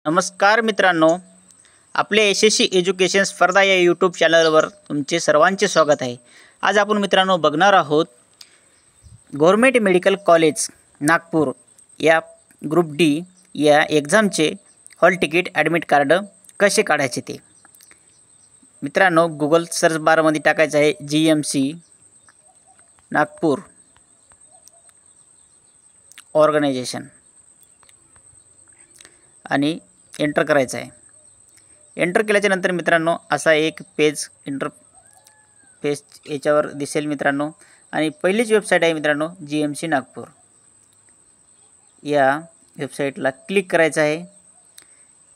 नमस्कार मित्रांनो, आपले यशस्वी एज्युकेशन स्पर्धा या यूट्यूब चॅनलवर तुमचे सर्वांचे स्वागत आहे। आज आपण मित्रांनो बघणार आहोत गव्हर्नमेंट मेडिकल कॉलेज नागपूर या ग्रुप डी या एक्झामचे हॉल तिकीट ॲडमिट कार्ड कसे काढायचे ते। मित्रांनो गूगल सर्च बारमध्ये टाकायचं आहे GMC नागपूर ऑर्गनायझेशन आणि एंटर करायचं आहे। एंटर केल्याच्या नंतर मित्रांनो असा एक पेज याच्यावर दिसेल मित्रांनो, आणि पहिलीच वेबसाईट आहे मित्रांनो GMC नागपूर। या वेबसाईटला क्लिक करायचं आहे।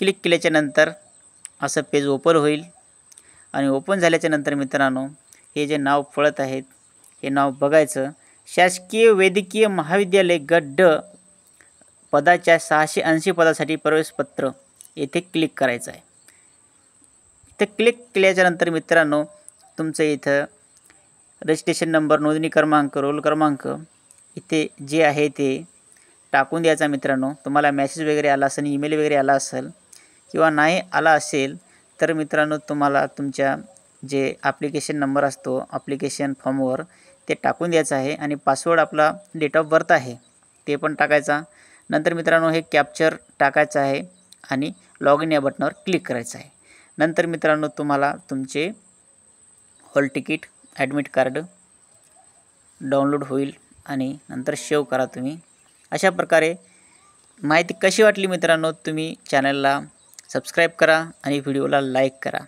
क्लिक केल्याच्या नंतर असं पेज ओपन होईल आणि ओपन झाल्याच्या नंतर मित्रांनो हे जे नाव पळत आहेत हे नाव बघायचं। शासकीय वैद्यकीय महाविद्यालय गट ड पदाच्या 680 पदासाठी प्रवेशपत्र येथे क्लिक करायचं आहे। इथे क्लिक केल्याच्या नंतर मित्रांनो तुमचं इथं रजिस्ट्रेशन नंबर, नोंदणी क्रमांक, रोल क्रमांक इथे जे आहे ते टाकून द्यायचा मित्रांनो। तुम्हाला मेसेज वगैरे आला असेल, ईमेल वगैरे आला असेल किंवा नाही आला असेल तर मित्रांनो तुम्हाला तुमच्या जे ॲप्लिकेशन नंबर असतो ॲप्लिकेशन फॉर्मवर ते टाकून द्यायचं आहे आणि पासवर्ड आपला डेट ऑफ बर्थ आहे ते पण टाकायचा। नंतर मित्रांनो हे कॅप्चर टाकायचं आहे आणि लॉग इन या बटनावर क्लिक करायचं आहे। नंतर मित्रांनो तुम्हाला तुमचे hall ticket admit card download होईल आणि नंतर सेव्ह करा तुम्ही। अशा प्रकारे माहिती कशी वाटली मित्रांनो, तुम्ही चॅनलला सबस्क्राईब करा आणि व्हिडिओला लाईक करा।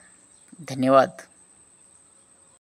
धन्यवाद।